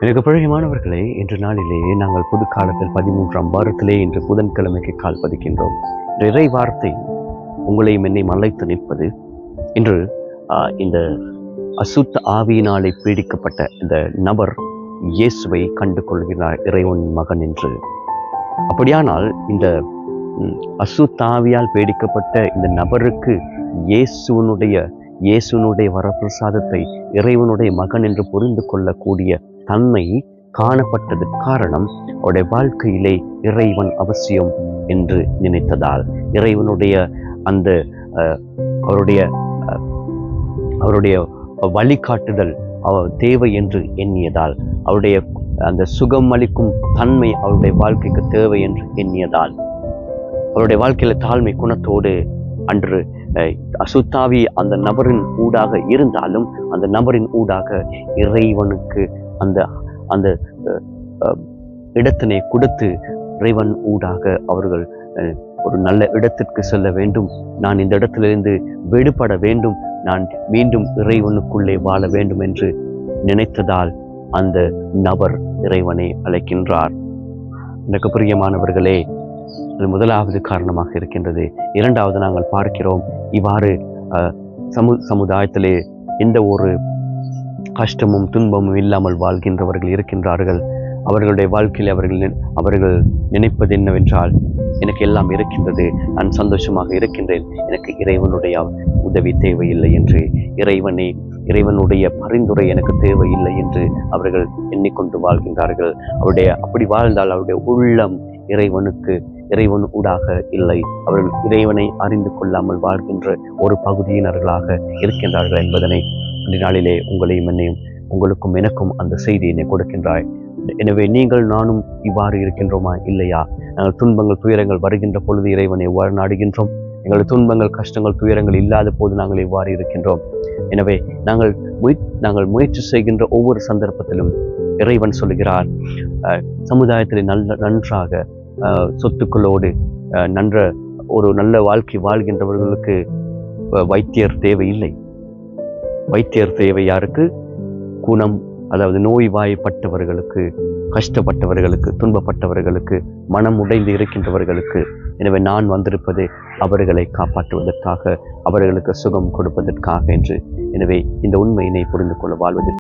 எனக்கு பழகியமானவர்களே, இன்று நாளிலே நாங்கள் புது காலத்தில் 13ஆம் வாரத்திலே இன்று புதன்கிழமைக்கு கால் பதிக்கின்றோம். இறை வார்த்தை உங்களையும் என்னையும் அழைத்து நிற்பது. இன்று இந்த அசுத்த ஆவியினாலே பீடிக்கப்பட்ட இந்த நபர் இயேசுவை கண்டு கொள்கிறார், இறைவன் மகன் என்று. அப்படியானால் இந்த அசுத்த ஆவியால் பீடிக்கப்பட்ட இந்த நபருக்கு இயேசுனுடைய வரப்பிரசாதத்தை இறைவனுடைய மகன் என்று புரிந்து கொள்ளக்கூடிய தன்மை காணப்பட்டது காரணம் அவருடைய வாழ்க்கையிலே இறைவன் அவசியம் என்று நினைத்ததால், இறைவனுடைய அந்த அவருடைய வழிகாட்டுதல் தேவை என்று எண்ணியதால், அவருடைய அந்த சுகம் அளிக்கும் தன்மை அவருடைய வாழ்க்கைக்கு தேவை என்று எண்ணியதால், அவருடைய வாழ்க்கையில தாழ்மை குணத்தோடு அன்று அசுத்தாவி அந்த நபரின் ஊடாக இருந்தாலும் அந்த நபரின் ஊடாக இறைவனுக்கு அந்த அந்த இடத்தினை கொடுத்து இறைவன் ஊடாக அவர்கள் ஒரு நல்ல இடத்திற்கு செல்ல வேண்டும், நான் இந்த இடத்திலிருந்து விடுபட வேண்டும், நான் மீண்டும் இறைவனுக்குள்ளே வாழ வேண்டும் என்று நினைத்ததால் அந்த நபர் இறைவனை அழைக்கின்றார். எனக்கு பிரியமானவர்களே, அது முதலாவது காரணமாக இருக்கின்றது. இரண்டாவது, நாங்கள் பார்க்கிறோம் இவ்வாறு சமுதாயத்திலே எந்த ஒரு கஷ்டமும் துன்பமும் இல்லாமல் வாழ்கின்றவர்கள் இருக்கின்றார்கள். அவர்களுடைய வாழ்க்கையில் அவர்கள் நினைப்பது என்னவென்றால், எனக்கு எல்லாம் இருக்கின்றது, நான் சந்தோஷமாக இருக்கின்றேன், எனக்கு இறைவனுடைய உதவி தேவையில்லை என்று, இறைவனுடைய பரிந்துரை எனக்கு தேவையில்லை என்று அவர்கள் எண்ணிக்கொண்டு வாழ்கின்றார்கள். அப்படி வாழ்ந்தால் அவருடைய உள்ளம் இறைவன் ஊடாக இல்லை. அவர்கள் இறைவனை அறிந்து கொள்ளாமல் வாழ்கின்ற ஒரு பகுதியினர்களாக இருக்கின்றார்கள் என்பதனை இந்த நாளிலே உங்களையும் என்னையும், உங்களுக்கும் எனக்கும் அந்த செய்தியினை கொடுக்கின்றாய். எனவே நீங்கள் நானும் இவ்வாறு இருக்கின்றோமா? இல்லையா? நாங்கள் துன்பங்கள் துயரங்கள் வருகின்ற பொழுது இறைவனை எவ்வாறு நாடுகின்றோம்? எங்கள் துன்பங்கள் கஷ்டங்கள் துயரங்கள் இல்லாத போது நாங்கள் எவ்வாறு இருக்கின்றோம்? எனவே நாங்கள் முயற்சி செய்கின்ற ஒவ்வொரு சந்தர்ப்பத்திலும் இறைவன் சொல்லுகிறார், சமுதாயத்தில் நன்றாக சொத்துக்களோடு ஒரு நல்ல வாழ்க்கை வாழ்கின்றவர்களுக்கு வைத்தியர் தேவையில்லை. வைத்தியர் தேவை யாருக்கு? குணம், அதாவது நோய்வாய்ப்பட்டவர்களுக்கு, கஷ்டப்பட்டவர்களுக்கு, துன்பப்பட்டவர்களுக்கு, மனம் உடைந்து இருக்கின்றவர்களுக்கு. எனவே நான் வந்திருப்பது அவர்களை காப்பாற்றுவதற்காக, அவர்களுக்கு சுகம் கொடுப்பதற்காக என்று. எனவே இந்த உண்மையினை புரிந்து கொள்ள வாழ்வது